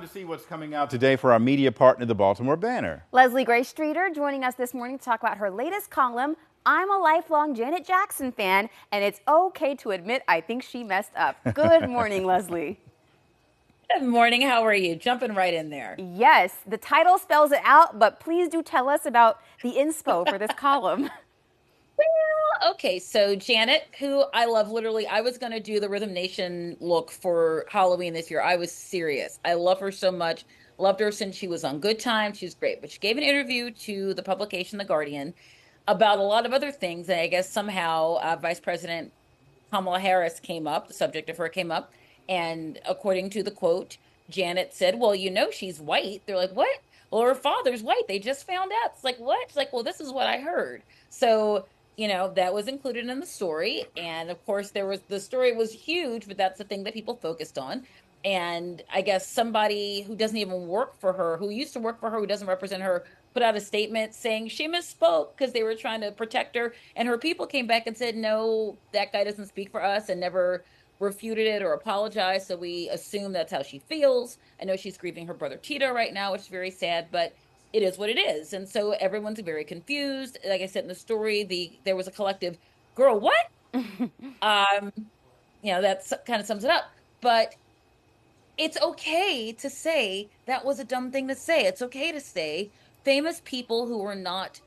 to see what's coming out today for our media partner, the Baltimore Banner. Leslie Grace Streeter joining us this morning to talk about her latest column, I'm a lifelong Janet Jackson fan, and it's okay to admit I think she messed up. Good morning, Leslie. Good morning. How are you? Jumping right in there. Yes, the title spells it out, but please do tell us about the inspo for this column. Well, okay, so Janet, who I love, literally, I was going to do the Rhythm Nation look for Halloween this year. I was serious. I love her so much. Loved her since she was on Good Time. She was great. But she gave an interview to the publication The Guardian about a lot of other things. And I guess somehow Vice President Kamala Harris came up, the subject of her came up. And according to the quote, Janet said, well, you know, she's white. They're like, what? Well, her father's white. They just found out. It's like, what? It's like, well, this is what I heard. So, that was included in the story. And of course, the story was huge, but that's the thing that people focused on. And I guess somebody who doesn't even work for her, who used to work for her, who doesn't represent her, put out a statement saying she misspoke because they were trying to protect her. And her people came back and said, no, that guy doesn't speak for us, and never refuted it or apologized. So we assume that's how she feels. I know she's grieving her brother Tito right now, which is very sad, but it is what it is. And so everyone's very confused. Like I said in the story, there was a collective, girl, what? That kind of sums it up. But it's okay to say that was a dumb thing to say. It's okay to say famous people who are not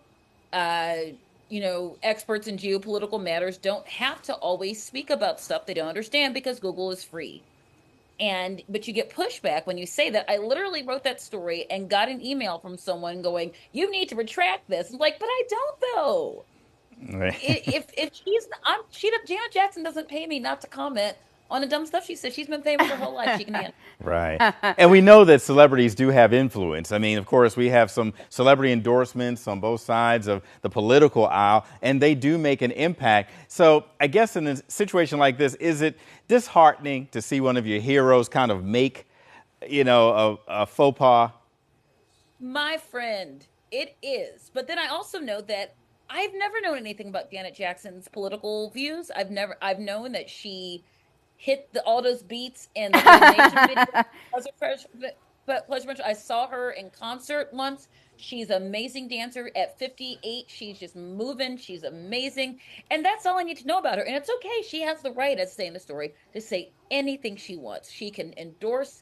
experts in geopolitical matters don't have to always speak about stuff they don't understand because Google is free. But you get pushback when you say that. I literally wrote that story and got an email from someone going, you need to retract this. I'm like, but I don't though. Right. Janet Jackson doesn't pay me not to comment on the dumb stuff she says. She's been famous her whole life. She can handle it. Right. And we know that celebrities do have influence. I mean, of course, we have some celebrity endorsements on both sides of the political aisle, and they do make an impact. So I guess in a situation like this, is it disheartening to see one of your heroes kind of make, a faux pas? My friend, it is. But then I also know that I've never known anything about Janet Jackson's political views. I've known that she hit all those beats in the Nation video. But I saw her in concert once. She's an amazing dancer at 58. She's just moving. She's amazing. And that's all I need to know about her. And it's okay. She has the right, as saying the story, to say anything she wants. She can endorse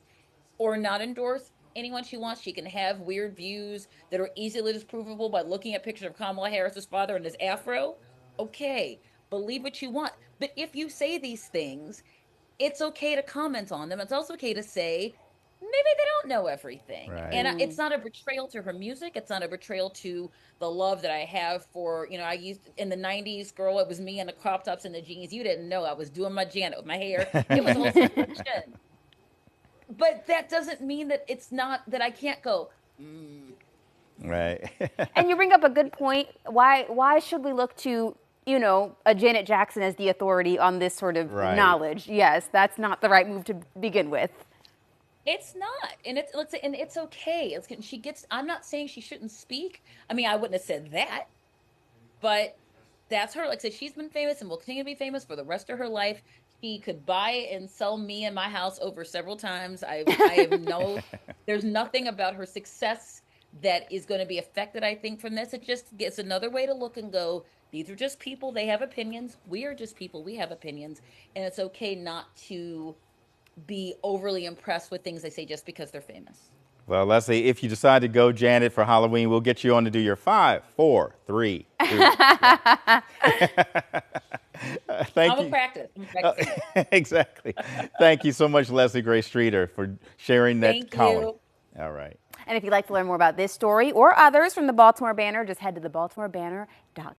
or not endorse anyone she wants. She can have weird views that are easily disprovable by looking at pictures of Kamala Harris's father and his afro. Okay, believe what you want. But if you say these things, it's okay to comment on them. It's also okay to say, maybe they don't know everything. Right. And it's not a betrayal to her music. It's not a betrayal to the love that I have for, I used in the 90s, girl, it was me in the crop tops and the jeans. You didn't know I was doing my Janet with my hair. It was a whole situation. But that doesn't mean that it's not, that I can't go, Right. And you bring up a good point. Why should we look to a Janet Jackson as the authority on this sort of knowledge? Yes, that's not the right move to begin with. It's not, and it's okay. I'm not saying she shouldn't speak. I mean, I wouldn't have said that, but that's her. Like I said, she's been famous and will continue to be famous for the rest of her life. She could buy and sell me and my house over several times. I have there's nothing about her success that is going to be affected, I think, from this. It just gets another way to look and go, these are just people. They have opinions. We are just people. We have opinions. And it's okay not to be overly impressed with things they say just because they're famous. Well, Leslie, if you decide to go Janet for Halloween, we'll get you on to do your 5, 4, 3, 2. Thank you. I'm practice. Exactly. Thank you so much, Leslie Grace Streeter, for sharing that column. You. All right. And if you'd like to learn more about this story or others from the Baltimore Banner, just head to thebaltimorebanner.com.